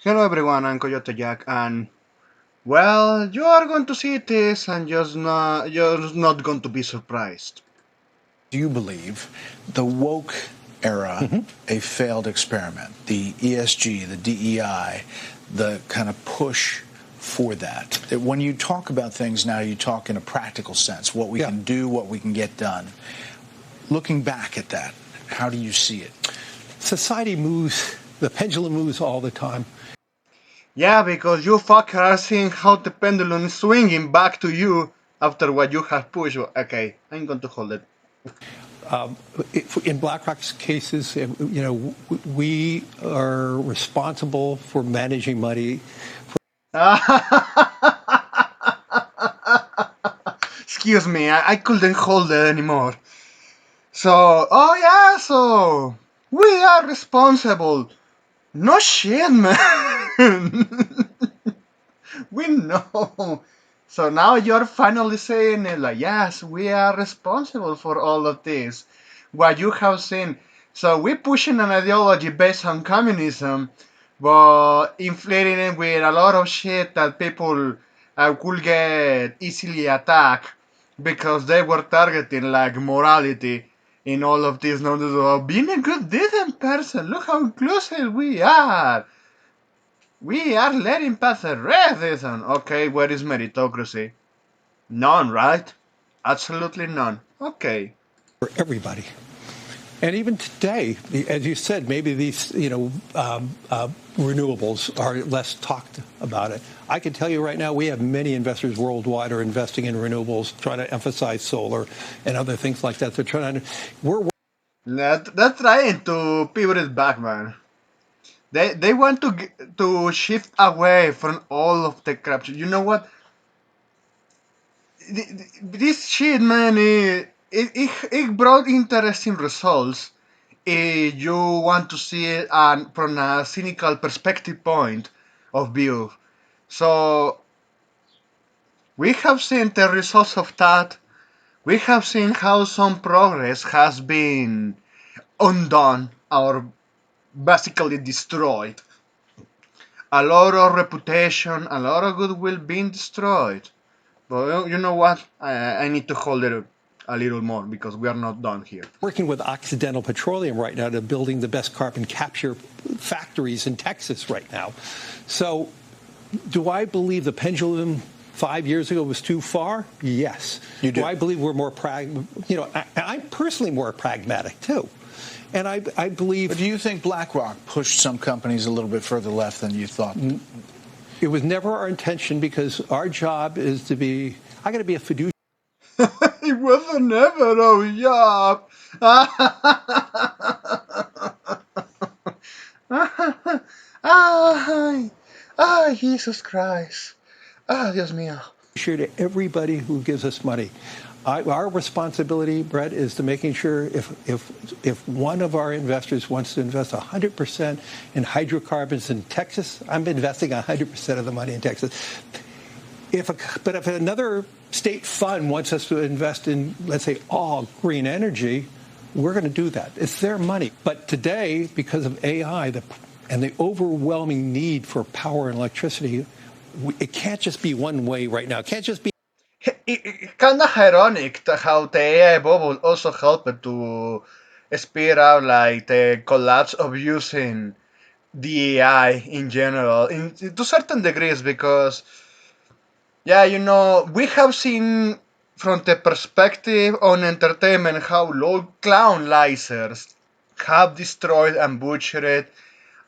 Hello everyone, I'm Coyote Jack, and well, you are going to see this, and you're not going to be surprised. Do you believe the woke era a failed experiment? The ESG, the DEI, the kind of push for that. When you talk about things now, you talk in a practical sense, what we can do, what we can get done. Looking back at that, how do you see it? Society moves, the pendulum moves all the time. Yeah, because you fucker are seeing how the pendulum is swinging back to you after what you have pushed. Okay, I'm going to hold it. In Blackrock's cases, we are responsible for managing money. Excuse me, I couldn't hold it anymore. So we are responsible. No shit, man. We know. So now you're finally saying it like, yes, we are responsible for all of this. What you have seen. So we're pushing an ideology based on communism, but inflating it with a lot of shit that people could get easily attacked because they were targeting like morality in all of this nonsense of being a good decent person. Look how inclusive we are. We are letting pass a racism. Okay, where is meritocracy? None, right? Absolutely none. Okay. For everybody. And even today, as you said, maybe these renewables are less talked about it. I can tell you right now, we have many investors worldwide are investing in renewables, trying to emphasize solar and other things like that. They're trying to. They're trying to pivot it back, man. They want to shift away from all of the crap. You know what? This shit, man, it brought interesting results. You want to see it from a cynical perspective point of view. So we have seen the results of that. We have seen how some progress has been undone or basically destroyed. A lot of reputation, a lot of goodwill being destroyed. But you know what? I need to hold it a little more because we are not done here. Working with Occidental Petroleum right now to building the best carbon capture factories in Texas right now. So do I believe the pendulum 5 years ago was too far? Yes. You do. I believe we're more I'm personally more pragmatic too. And I believe. But do you think BlackRock pushed some companies a little bit further left than you thought? It was never our intention because our job is to be. I got to be a fiduciary. It was never our job. Jesus Christ. Dios mío. To everybody who gives us money. Our responsibility, Brett, is to making sure if one of our investors wants to invest 100% in hydrocarbons in Texas, I'm investing 100% of the money in Texas. But if another state fund wants us to invest in, let's say, all green energy, we're going to do that. It's their money. But today, because of AI and the overwhelming need for power and electricity, it can't just be one way right now. It can't just be. It's kind of ironic how the AI bubble also helped to speed out like the collapse of using DEI in general, to certain degrees, because we have seen from the perspective on entertainment how low clown licers have destroyed and butchered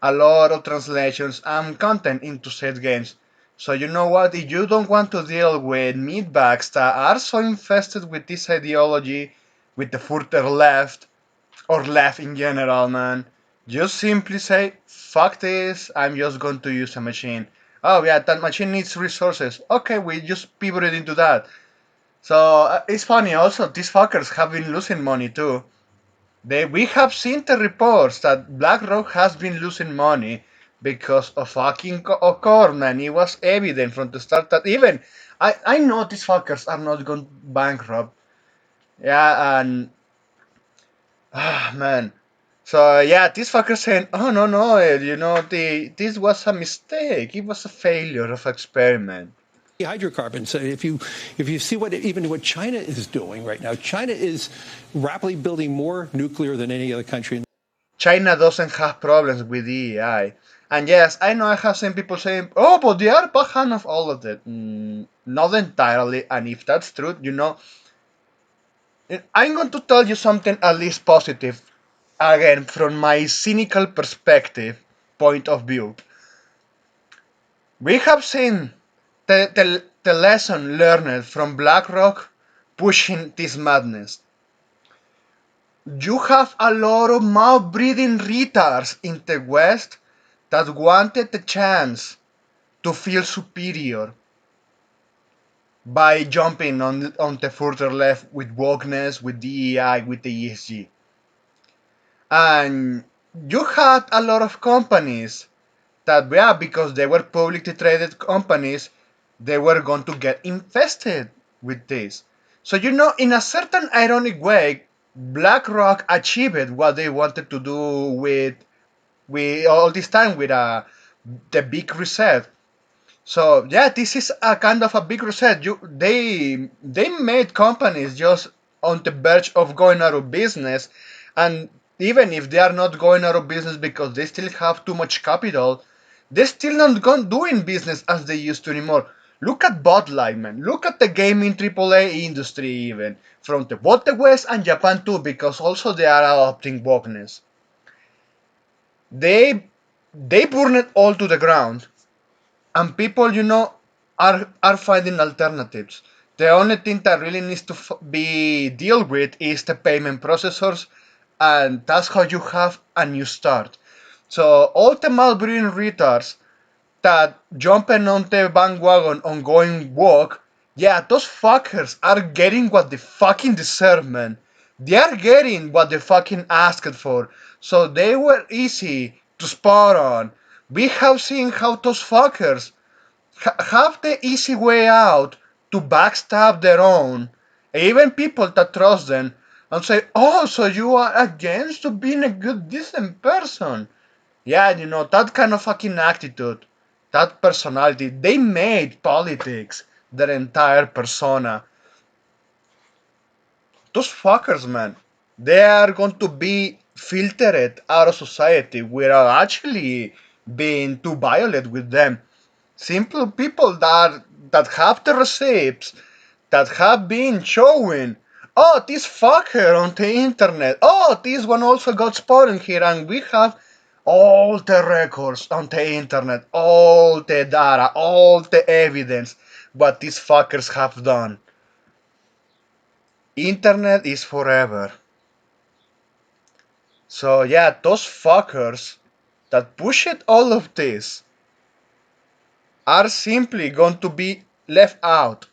a lot of translations and content into said games. So you know what? If you don't want to deal with meatbags that are so infested with this ideology, with the further left, or left in general, man, just simply say, fuck this, I'm just going to use a machine. Oh yeah, that machine needs resources. Okay, we just pivoted into that. So it's funny also, these fuckers have been losing money too. We have seen the reports that Blackrock has been losing money because of fucking corn, and it was evident from the start that even I know these fuckers are not going bankrupt. Yeah, and man, So yeah, this fucker saying, "Oh no, no, this was a mistake. It was a failure of experiment." Hydrocarbons. If you see what China is doing right now, China is rapidly building more nuclear than any other country. China doesn't have problems with DEI. And yes, I know I have seen people saying, "Oh, but they are behind of all of it." Not entirely. And if that's true, I'm going to tell you something at least positive. Again, from my cynical perspective, point of view, we have seen the lesson learned from Blackrock pushing this madness. You have a lot of mouth-breathing retards in the West that wanted the chance to feel superior by jumping on the further left with wokeness, with DEI, with the ESG. And you had a lot of companies that, yeah, because they were publicly traded companies, they were going to get infested with this. So, in a certain ironic way, BlackRock achieved what they wanted to do with all this time with the big reset. So yeah, this is a kind of a big reset. They made companies just on the verge of going out of business, and even if they are not going out of business because they still have too much capital, they're still not doing business as they used to anymore. Look at Bud Light, man. Look at the gaming AAA industry, even from both the West and Japan too, because also they are adopting wokeness. They burn it all to the ground, and people are finding alternatives. The only thing that really needs to be dealt with is the payment processors, and that's how you have a new start. So all the malbreeding retards that jumping on the bandwagon on going woke, yeah, those fuckers are getting what they fucking deserve, man. They are getting what they fucking asked for. So they were easy to spot on. We have seen how those fuckers have the easy way out to backstab their own, even people that trust them, and say, "Oh, so you are against to being a good, decent person?" Yeah, that kind of fucking attitude, that personality, they made politics their entire persona. Those fuckers, man, they are going to be filtered out of society without actually being too violent with them. Simple people that have the receipts, that have been showing, "Oh, this fucker on the internet, oh, this one also got spotted here," and we have all the records on the internet, all the data, all the evidence what these fuckers have done. Internet is forever. So yeah, those fuckers that pushed all of this are simply going to be left out.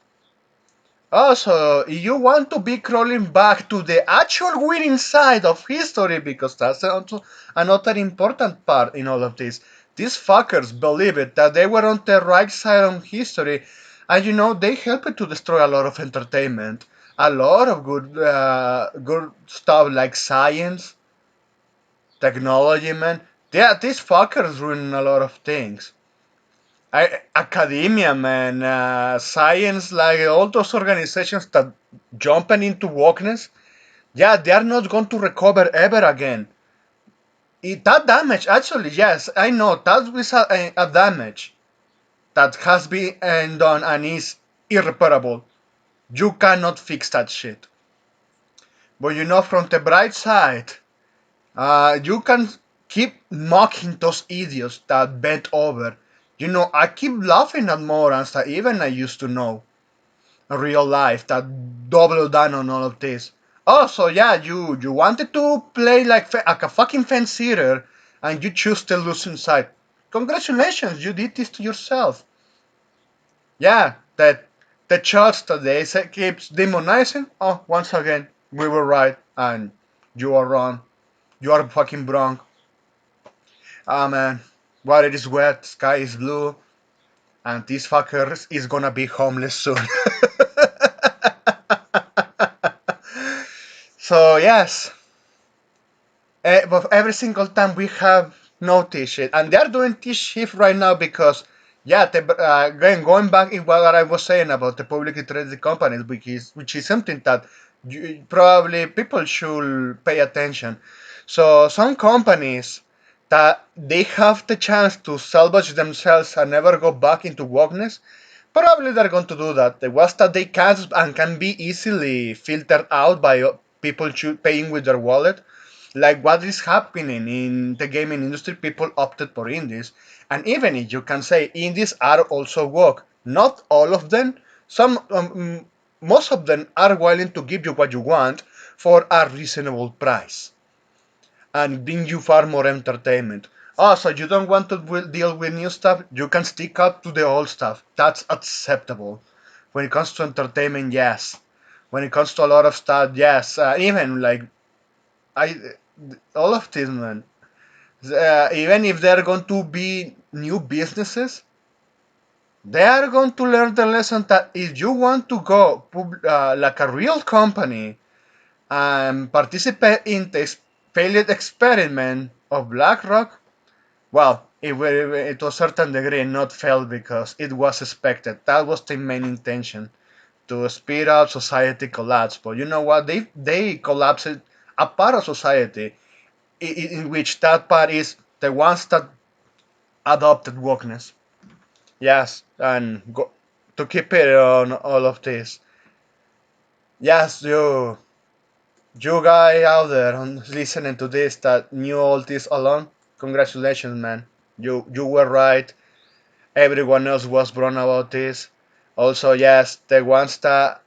Also, you want to be crawling back to the actual winning side of history, because that's also another important part in all of this. These fuckers believe it that they were on the right side of history, and they helped to destroy a lot of entertainment, a lot of good stuff like science, technology, man. Yeah, these fuckers ruin a lot of things. Academia, man, science, like all those organizations that jumping into wokeness, yeah, they are not going to recover ever again. That damage, actually, yes, I know that was a damage that has been done and is irreparable. You cannot fix that shit. But from the bright side, you can keep mocking those idiots that bent over. I keep laughing at morons that even I used to know in real life that double down on all of this. Oh, so yeah, you wanted to play like a fucking fence sitter, and you choose the losing side. Congratulations, you did this to yourself. Yeah, that the church that they say keeps demonizing. Oh, once again, we were right and you are wrong. You are fucking wrong. Ah man, water is wet, sky is blue, and this fucker is gonna be homeless soon. So yes, But every single time we have noticed it, and they're doing this shift right now because, yeah, going back in what I was saying about the publicly traded companies, which is something that probably people should pay attention. So some companies that they have the chance to salvage themselves and never go back into wokeness, probably they're going to do that. The ones that they can and can be easily filtered out by people paying with their wallet, like what is happening in the gaming industry, people opted for indies. And even if you can say indies are also woke, not all of them, some most of them are willing to give you what you want for a reasonable price and bring you far more entertainment. Oh, so you don't want to deal with new stuff? You can stick up to the old stuff. That's acceptable. When it comes to entertainment, yes. When it comes to a lot of stuff, yes. Even like I, all of this, man. Even if they're going to be new businesses, they are going to learn the lesson that if you want to go like a real company and participate in the failed experiment of Blackrock, well, it will to a certain degree not fail because it was expected. That was the main intention, to speed up society collapse. But you know what? They collapsed a part of society in which that part is the ones that adopted wokeness. Yes, and to keep it on all of this. Yes, you guy out there listening to this that knew all this alone. Congratulations, man. You were right. Everyone else was wrong about this. Also, yes, the ones that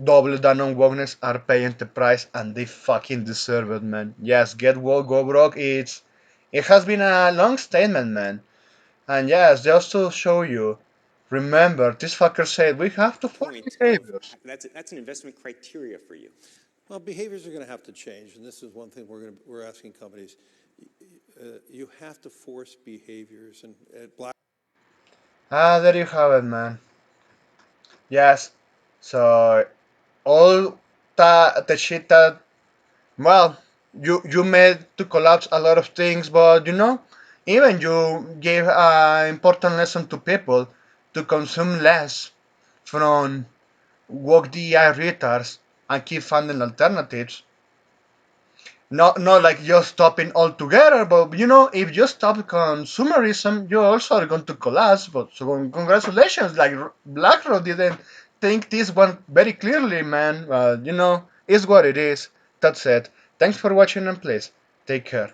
double down on wokeness are paying the price, and they fucking deserve it, man. Yes, get woke, go broke. It has been a long statement, man. And yes, just to show you, remember, this fucker said we have to force behaviors. That's an investment criteria for you. Well, behaviors are going to have to change, and this is one thing we're asking companies. You have to force behaviors, and at Black. Ah, there you have it, man. Yes. So all the shit that, well, you made to collapse a lot of things, but even you gave an important lesson to people to consume less from woke DEI retards and keep finding alternatives. Not like just stopping altogether, but if you stop consumerism, you also are going to collapse. But so congratulations, like BlackRock didn't think this one very clearly, man. It's what it is. That's it. Thanks for watching and please take care.